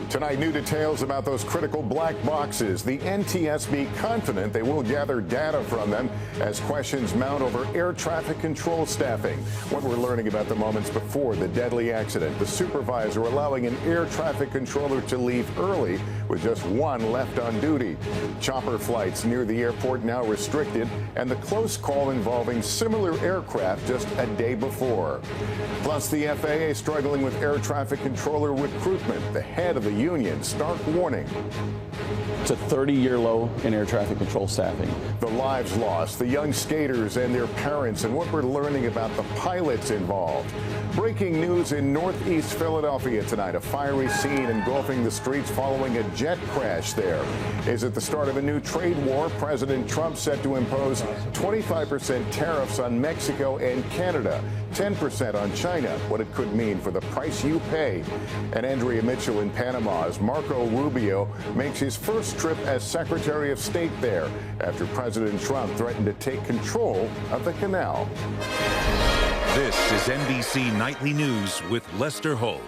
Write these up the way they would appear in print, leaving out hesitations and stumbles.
Tonight, new details about those critical black boxes. The NTSB confident they will gather data from them as questions mount over air traffic control staffing. What we're learning about the moments before the deadly accident. The supervisor allowing an air traffic controller to leave early with just one left on duty. Chopper flights near the airport now restricted, and the close call involving similar aircraft just a day before. Plus, the FAA struggling with air traffic controller recruitment. The head of the union, stark warning. It's a 30-year low in air traffic control staffing. The lives lost, the young skaters and their parents, and what we're learning about the pilots involved. Breaking news in northeast Philadelphia tonight. A fiery scene engulfing the streets following a jet crash there. Is it the start of a new trade war? President Trump set to impose 25% tariffs on Mexico and Canada, 10% on China. What it could mean for the price you pay. And Andrea Mitchell in Panama as Marco Rubio makes his first trip as Secretary of State there after President Trump threatened to take control of the canal. This is NBC Nightly News with Lester Holt.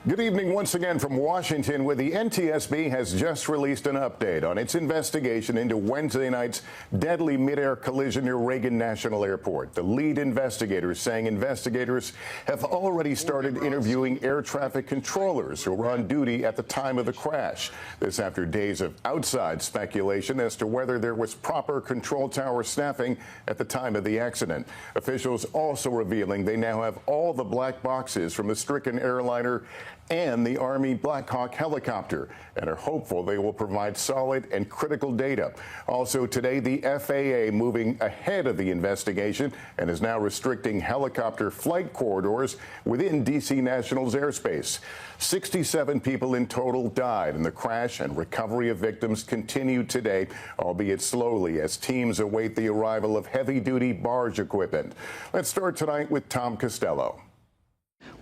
Good evening once again from Washington, where the NTSB has just released an update on its investigation into Wednesday night's deadly midair collision near Reagan National Airport. The lead investigators saying investigators have already started interviewing air traffic controllers who were on duty at the time of the crash. This after days of outside speculation as to whether there was proper control tower staffing at the time of the accident. Officials also revealing they now have all the black boxes from the stricken airliner and the Army Black Hawk helicopter, and are hopeful they will provide solid and critical data. Also today, the FAA moving ahead of the investigation and is now restricting helicopter flight corridors within D.C. National's airspace. 67 people in total died in the crash, and recovery of victims continued today, albeit slowly, as teams await the arrival of heavy-duty barge equipment. Let's start tonight with Tom Costello.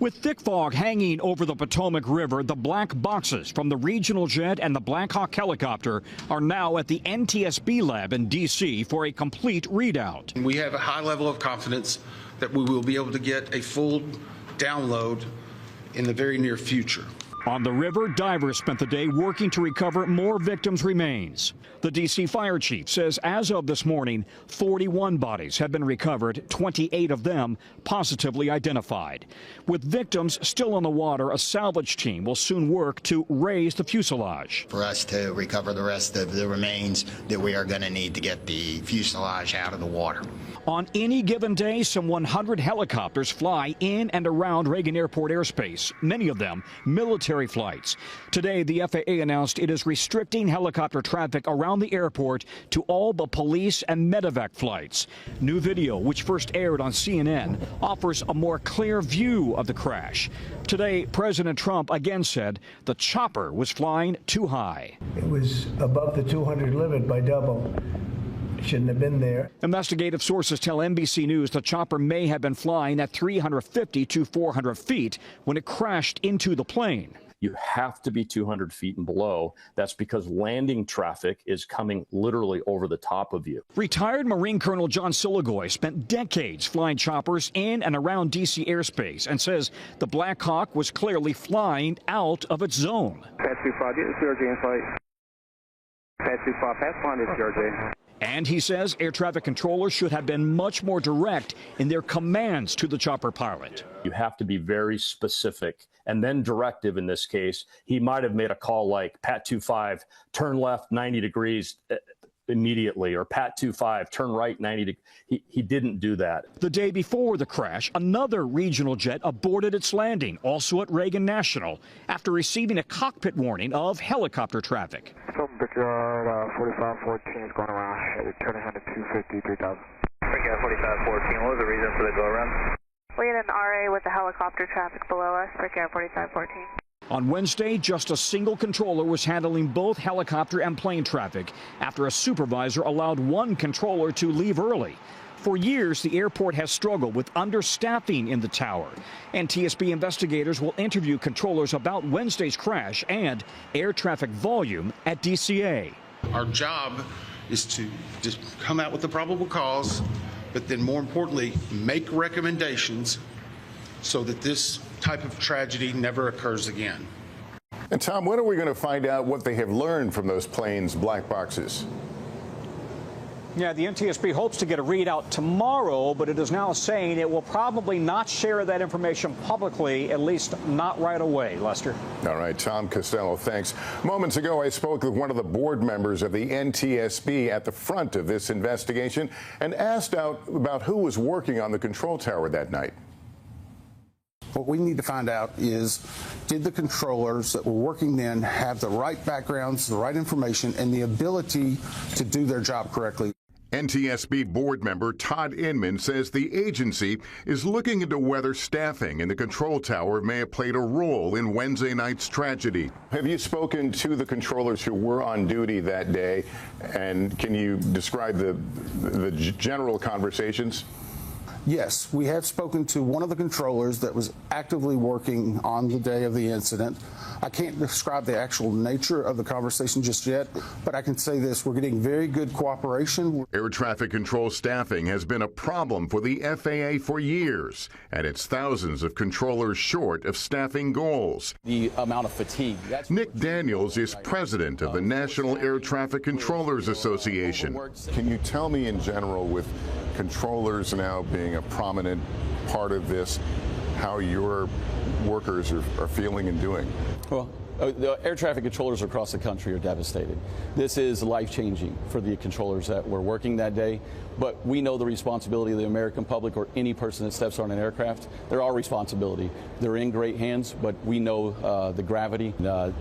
With thick fog hanging over the Potomac River, the black boxes from the regional jet and the Black Hawk helicopter are now at the NTSB lab in D.C. for a complete readout. We have a high level of confidence that we will be able to get a full download in the very near future. On the river, divers spent the day working to recover more victims' remains. The D.C. fire chief says as of this morning, 41 bodies have been recovered, 28 of them positively identified. With victims still in the water, a salvage team will soon work to raise the fuselage. For us to recover the rest of the remains that we are going to need to get the fuselage out of the water. On any given day, some 100 helicopters fly in and around Reagan Airport airspace, many of them military flights. Today, the FAA announced it is restricting helicopter traffic around the airport to all but police and medevac flights. New video, which first aired on CNN, offers a more clear view of the crash. Today, President Trump again said the chopper was flying too high. It was above the 200 limit by double. Shouldn't have been there. Investigative sources tell NBC News the chopper may have been flying at 350 to 400 feet when it crashed into the plane. You have to be 200 feet and below. That's because landing traffic is coming literally over the top of you. Retired Marine Colonel John Siligoy spent decades flying choppers in and around D.C. airspace and says the Black Hawk was clearly flying out of its zone. Pass 25, get the CRJ in flight. Pass 25, pass line is CRJ. And he says air traffic controllers should have been much more direct in their commands to the chopper pilot. You have to be very specific and then directive in this case. He might have made a call like Pat 25, turn left 90 degrees immediately, or Pat 25, turn right 90 degrees. He didn't do that. The day before the crash, another regional jet aborted its landing, also at Reagan National, after receiving a cockpit warning of helicopter traffic. Brickyard 4514 is going around, turning on to 250, 3000. Brickyard 4514, what was the reason for the go around? We had an RA with the helicopter traffic below us, Brickyard 4514. On Wednesday, just a single controller was handling both helicopter and plane traffic after a supervisor allowed one controller to leave early. For years, the airport has struggled with understaffing in the tower. NTSB investigators will interview controllers about Wednesday's crash and air traffic volume at DCA. Our job is to just come out with the probable cause, but then more importantly, make recommendations so that this type of tragedy never occurs again. And Tom, when are we going to find out what they have learned from those planes' black boxes? Yeah, the NTSB hopes to get a readout tomorrow, but it is now saying it will probably not share that information publicly, at least not right away. Lester. All right, Tom Costello, thanks. Moments ago, I spoke with one of the board members of the NTSB at the front of this investigation and asked out about who was working on the control tower that night. What we need to find out is, did the controllers that were working then have the right backgrounds, the right information, and the ability to do their job correctly? NTSB board member Todd Inman says the agency is looking into whether staffing in the control tower may have played a role in Wednesday night's tragedy. Have you spoken to the controllers who were on duty that day, and can you describe the general conversations? Yes, we have spoken to one of the controllers that was actively working on the day of the incident. I can't describe the actual nature of the conversation just yet, but I can say this: we're getting very good cooperation. Air traffic control staffing has been a problem for the FAA for years, and it's thousands of controllers short of staffing goals. The amount of fatigue. Nick Daniels is president of the National Air Traffic Controllers Association. Can you tell me in general, with controllers now being a prominent part of this, how your workers are feeling and doing? Well, the air traffic controllers across the country are devastated. This is life-changing for the controllers that were working that day, but we know the responsibility of the American public, or any person that steps on an aircraft. They're our responsibility. They're in great hands, but we know the gravity.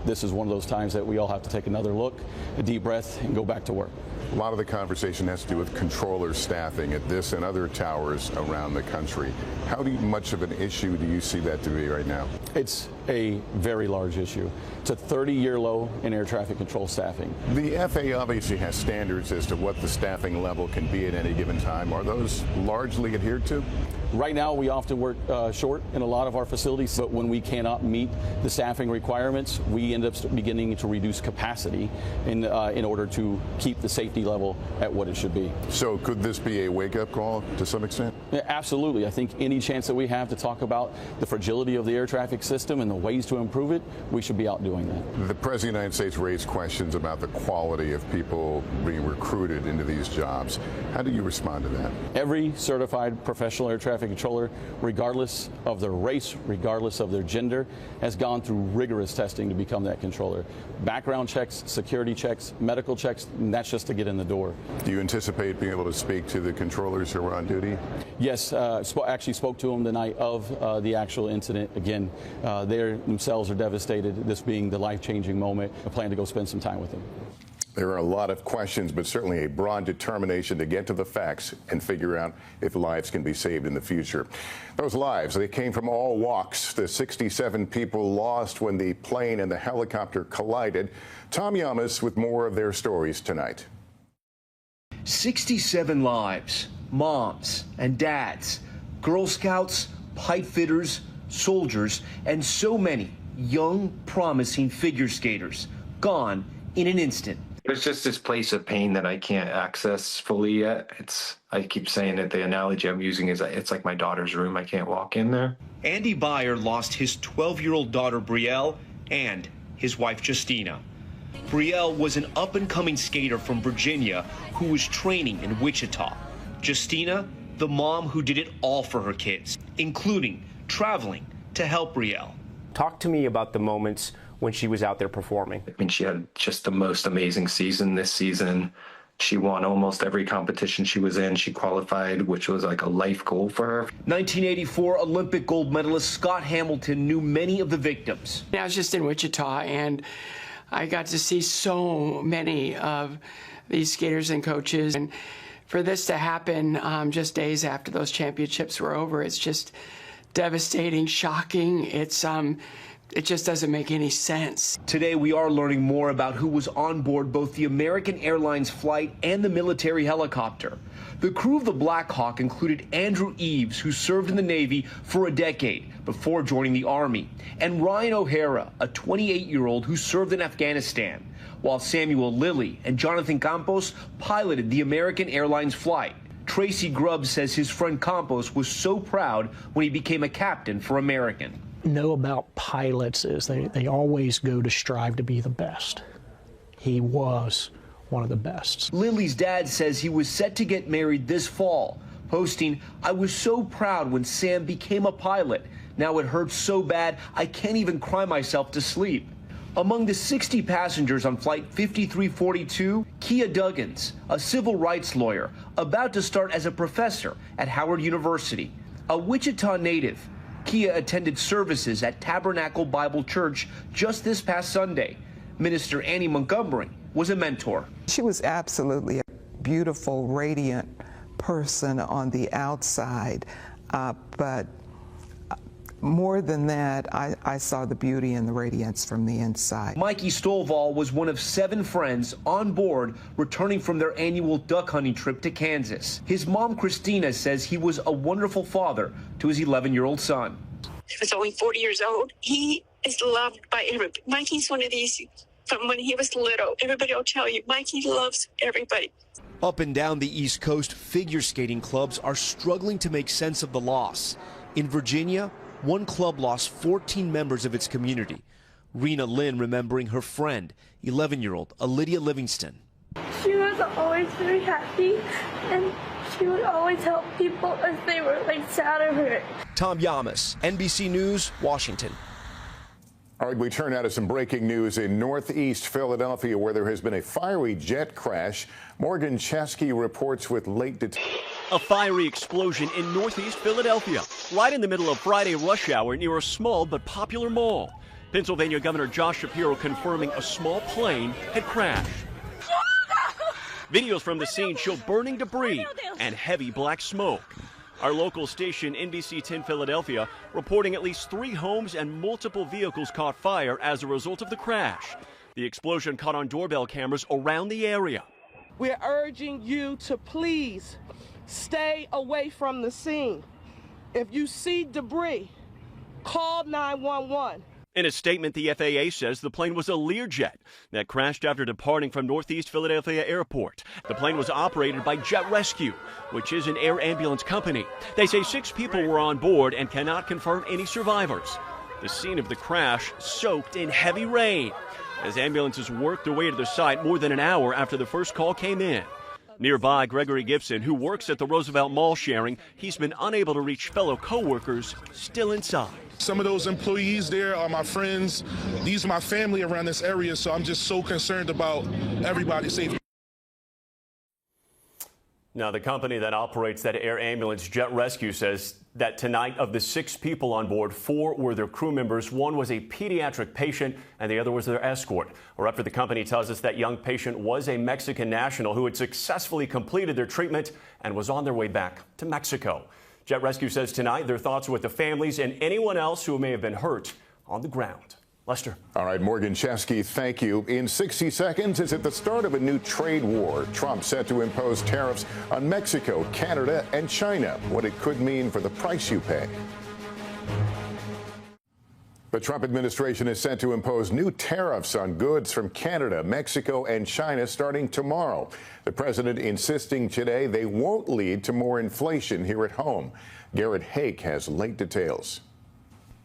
This is one of those times that we all have to take another look, a deep breath, and go back to work. A lot of the conversation has to do with controller staffing at this and other towers around the country. How much of an issue do you see that to be right now? It's a very large issue. It's a 30-year low in air traffic control staffing. The FAA obviously has standards as to what the staffing level can be at any given time. Are those largely adhered to? Right now, we often work short in a lot of our facilities, but when we cannot meet the staffing requirements, we end up beginning to reduce capacity in order to keep the safety level at what it should be. So could this be a wake-up call to some extent? Yeah, absolutely. I think any chance that we have to talk about the fragility of the air traffic system and the ways to improve it, we should be out doing that. The President of the United States raised questions about the quality of people being recruited into these jobs. How do you respond to that? Every certified professional air traffic controller, regardless of their race, regardless of their gender, has gone through rigorous testing to become that controller. Background checks, security checks, medical checks, and that's just to get in the door. Do you anticipate being able to speak to the controllers who are on duty? Yes, actually spoke to them the night of the actual incident. Again, they themselves are devastated, this being the life-changing moment. I plan to go spend some time with them. There are a lot of questions, but certainly a broad determination to get to the facts and figure out if lives can be saved in the future. Those lives, they came from all walks. The 67 people lost when the plane and the helicopter collided. Tom Yamas with more of their stories tonight. 67 lives, moms and dads, Girl Scouts, pipe fitters, soldiers, and so many young, promising figure skaters gone in an instant. It's just this place of pain that I can't access fully yet. I keep saying that the analogy I'm using is it's like my daughter's room. I can't walk in there. Andy Byer lost his 12-year-old daughter, Brielle, and his wife, Justina. Brielle was an up-and-coming skater from Virginia who was training in Wichita. Justina, the mom who did it all for her kids, including traveling to help Brielle. Talk to me about the moments when she was out there performing. I mean, she had just the most amazing season this season. She won almost every competition she was in. She qualified, which was like a life goal for her. 1984 Olympic gold medalist Scott Hamilton knew many of the victims. I was just in Wichita, and I got to see so many of these skaters and coaches. And for this to happen just days after those championships were over, it's just devastating, shocking. It just doesn't make any sense. Today, we are learning more about who was on board both the American Airlines flight and the military helicopter. The crew of the Black Hawk included Andrew Eves, who served in the Navy for a decade before joining the Army, and Ryan O'Hara, a 28-year-old who served in Afghanistan, while Samuel Lilly and Jonathan Campos piloted the American Airlines flight. Tracy Grubbs says his friend Campos was so proud when he became a captain for American. know about pilots is they always go to strive to be the best. He was one of the best. Lily's dad says he was set to get married this fall, posting, "I was so proud when Sam became a pilot. Now it hurts so bad I can't even cry myself to sleep." Among the 60 passengers on Flight 5342, Kia Duggins, a civil rights lawyer, about to start as a professor at Howard University. A Wichita native, Kia attended services at Tabernacle Bible Church just this past Sunday. Minister Annie Montgomery was a mentor. She was absolutely a beautiful, radiant person on the outside, but more than that, I saw the beauty and the radiance from the inside. Mikey Stovall was one of 7 friends on board returning from their annual duck hunting trip to Kansas. His mom, Christina, says he was a wonderful father to his 11-year-old son. He was only 40 years old. He is loved by everybody. Mikey's one of these from when he was little. Everybody will tell you, Mikey loves everybody. Up and down the East Coast, figure skating clubs are struggling to make sense of the loss. In Virginia, one club lost 14 members of its community. Rena Lynn remembering her friend, 11-year-old Lydia Livingston. She was always very happy, and she would always help people if they were sad or hurt. Tom Yamas, NBC News, Washington. All right, we turn now to some breaking news in Northeast Philadelphia, where there has been a fiery jet crash. Morgan Chesky reports with late details. A fiery explosion in Northeast Philadelphia, right in the middle of Friday rush hour near a small but popular mall. Pennsylvania Governor Josh Shapiro confirming a small plane had crashed. Videos from the scene show burning debris and heavy black smoke. Our local station, NBC 10 Philadelphia, reporting at least 3 homes and multiple vehicles caught fire as a result of the crash. The explosion caught on doorbell cameras around the area. We're urging you to please stay away from the scene. If you see debris, call 911. In a statement, the FAA says the plane was a Learjet that crashed after departing from Northeast Philadelphia Airport. The plane was operated by Jet Rescue, which is an air ambulance company. They say 6 people were on board and cannot confirm any survivors. The scene of the crash soaked in heavy rain as ambulances worked their way to the site more than an hour after the first call came in. Nearby, Gregory Gibson, who works at the Roosevelt Mall, sharing he's been unable to reach fellow co-workers still inside. Some of those employees there are my friends. These are my family around this area, so I'm just so concerned about everybody's safety. Now, the company that operates that air ambulance, Jet Rescue, says that tonight of the 6 people on board, 4 were their crew members. 1 was a pediatric patient and the other was their escort. A rep for the company tells us that young patient was a Mexican national who had successfully completed their treatment and was on their way back to Mexico. Jet Rescue says tonight their thoughts are with the families and anyone else who may have been hurt on the ground. Lester. All right, Morgan Chesky, thank you. In 60 seconds, is it the start of a new trade war? Trump set to impose tariffs on Mexico, Canada, and China. What it could mean for the price you pay. The Trump administration is set to impose new tariffs on goods from Canada, Mexico, and China starting tomorrow. The president insisting today they won't lead to more inflation here at home. Garrett Hake has late details.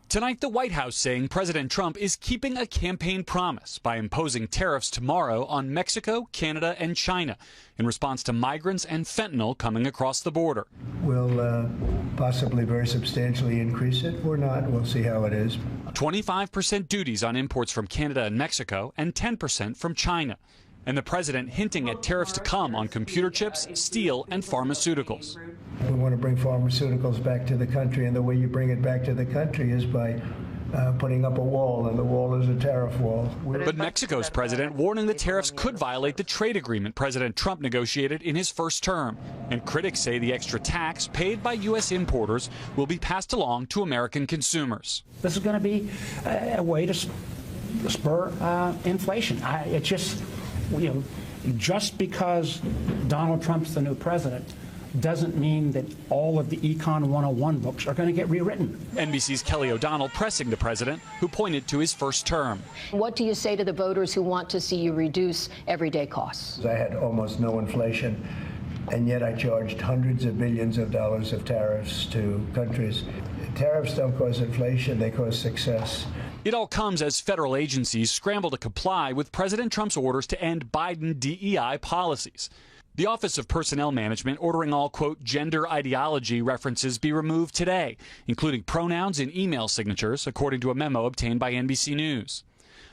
Tonight, the White House saying President Trump is keeping a campaign promise by imposing tariffs tomorrow on Mexico, Canada, and China in response to migrants and fentanyl coming across the border. We'll possibly very substantially increase it or not. We'll see how it is. 25% duties on imports from Canada and Mexico and 10% from China. And the president hinting at tariffs to come on computer chips, steel, and pharmaceuticals. We want to bring pharmaceuticals back to the country, and the way you bring it back to the country is by putting up a wall, and the wall is a tariff wall. But Mexico's president warning the tariffs could violate the trade agreement President Trump negotiated in his first term. And critics say the extra tax paid by U.S. importers will be passed along to American consumers. This is going to be a way to spur inflation. It's just, just because Donald Trump's the new president doesn't mean that all of the Econ 101 books are going to get rewritten. NBC's Kelly O'Donnell pressing the president, who pointed to his first term. What do you say to the voters who want to see you reduce everyday costs? I had almost no inflation, and yet I charged hundreds of billions of dollars of tariffs to countries. Tariffs don't cause inflation, they cause success. It all comes as federal agencies scramble to comply with President Trump's orders to end Biden DEI policies. The Office of Personnel Management ordering all, quote, gender ideology references be removed today, including pronouns in email signatures, according to a memo obtained by NBC News.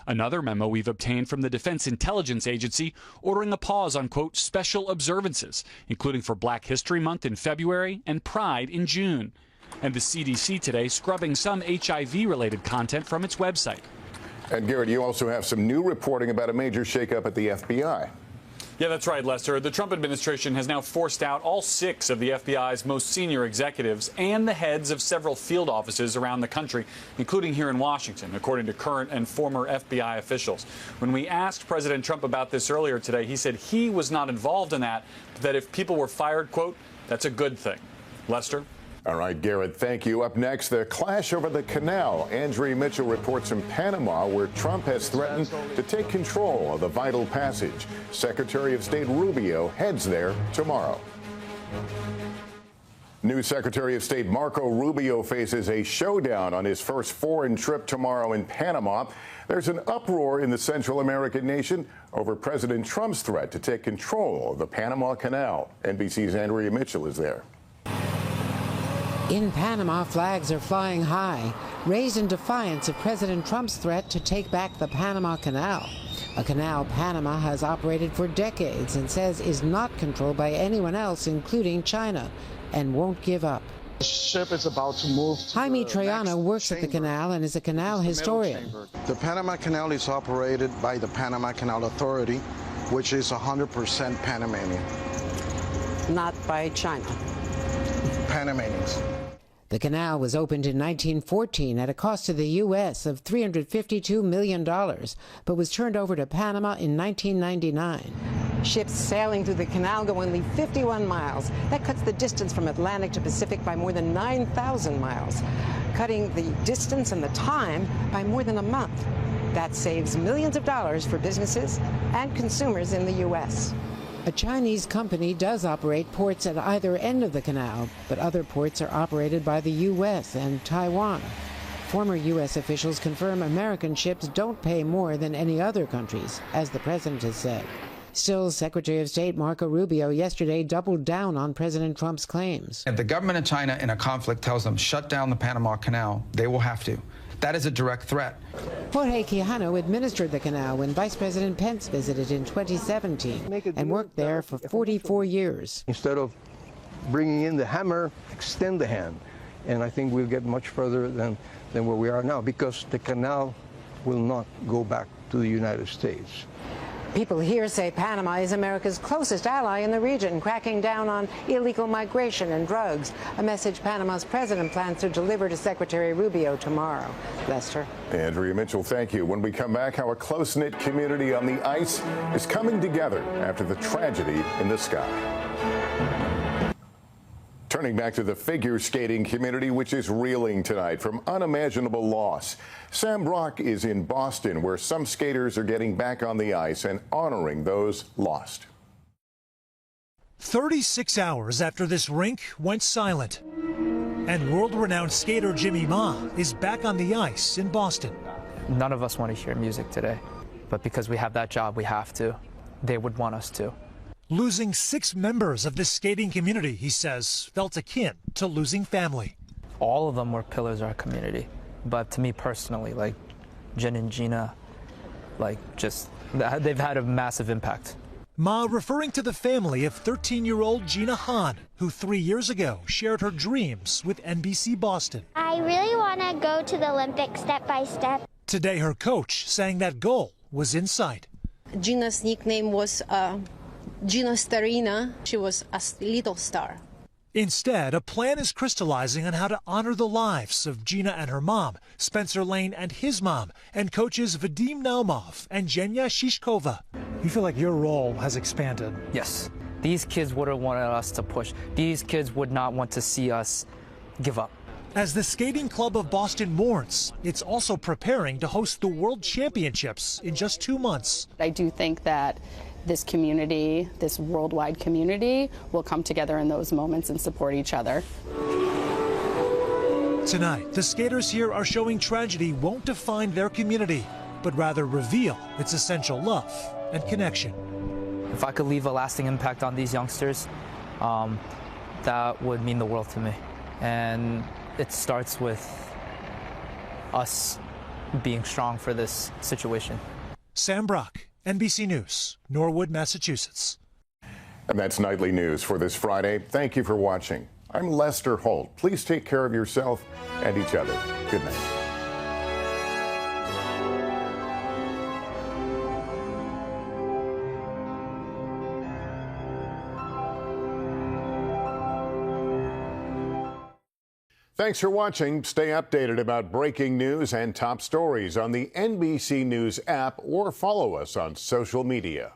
Another memo we've obtained from the Defense Intelligence Agency ordering a pause on, quote, special observances, including for Black History Month in February and Pride in June. And the CDC today scrubbing some HIV-related content from its website. And Garrett, you also have some new reporting about a major shakeup at the FBI. Yeah, that's right, Lester. The Trump administration has now forced out all 6 of the FBI's most senior executives and the heads of several field offices around the country, including here in Washington, according to current and former FBI officials. When we asked President Trump about this earlier today, he said he was not involved in that, but that if people were fired, quote, that's a good thing. Lester? All right, Garrett, thank you. Up next, the clash over the canal. Andrea Mitchell reports from Panama, where Trump has threatened to take control of the vital passage. Secretary of State Rubio heads there tomorrow. New Secretary of State Marco Rubio faces a showdown on his first foreign trip tomorrow in Panama. There's an uproar in the Central American nation over President Trump's threat to take control of the Panama Canal. NBC's Andrea Mitchell is there. In Panama, flags are flying high, raised in defiance of President Trump's threat to take back the Panama Canal, a canal Panama has operated for decades and says is not controlled by anyone else, including China, and won't give up. The ship is about to move. Jaime Troyano works at the canal and is a canal historian. The Panama Canal is operated by the Panama Canal Authority, which is 100% Panamanian. Not by China. Panamanians. The canal was opened in 1914 at a cost to the U.S. of $352 million, but was turned over to Panama in 1999. Ships sailing through the canal go only 51 miles. That cuts the distance from Atlantic to Pacific by more than 9,000 miles, cutting the distance and the time by more than a month. That saves millions of dollars for businesses and consumers in the U.S. A Chinese company does operate ports at either end of the canal, but other ports are operated by the U.S. and Taiwan. Former U.S. officials confirm American ships don't pay more than any other countries, as the president has said. Still, Secretary of State Marco Rubio yesterday doubled down on President Trump's claims. If the government of China in a conflict tells them shut down the Panama Canal, they will have to. That is a direct threat. Jorge Quijano administered the canal when Vice President Pence visited in 2017 and worked there for 44 years. Instead of bringing in the hammer, extend the hand. And I think we'll get much further than where we are now, because the canal will not go back to the United States. People here say Panama is America's closest ally in the region, cracking down on illegal migration and drugs, a message Panama's president plans to deliver to Secretary Rubio tomorrow. Lester. Andrea Mitchell, thank you. When we come back, how a close-knit community on the ice is coming together after the tragedy in the sky. Turning back to the figure skating community, which is reeling tonight from unimaginable loss. Sam Brock is in Boston, where some skaters are getting back on the ice and honoring those lost. 36 hours after this rink went silent, and world-renowned skater Jimmy Ma is back on the ice in Boston. None of us want to hear music today, but because we have that job, we have to. They would want us to. Losing 6 members of this skating community, he says, felt akin to losing family. All of them were pillars of our community. But to me personally, like Jen and Gina, they've had a massive impact. Ma referring to the family of 13-year-old Gina Hahn, who 3 years ago shared her dreams with NBC Boston. I really want to go to the Olympics step by step. Today, her coach saying that goal was in sight. Gina's nickname was Gina Starina. She was a little star. Instead, a plan is crystallizing on how to honor the lives of Gina and her mom, Spencer Lane and his mom, and coaches Vadim Naumov and Zhenya Shishkova. You feel like your role has expanded? Yes. These kids would have wanted us to push. These kids would not want to see us give up. As the Skating Club of Boston mourns, it's also preparing to host the World Championships in just 2 months. I do think that this community, this worldwide community, will come together in those moments and support each other. Tonight, the skaters here are showing tragedy won't define their community, but rather reveal its essential love and connection. If I could leave a lasting impact on these youngsters, that would mean the world to me. And it starts with us being strong for this situation. Sam Brock, NBC News, Norwood, Massachusetts. And that's Nightly News for this Friday. Thank you for watching. I'm Lester Holt. Please take care of yourself and each other. Good night. Thanks for watching. Stay updated about breaking news and top stories on the NBC News app or follow us on social media.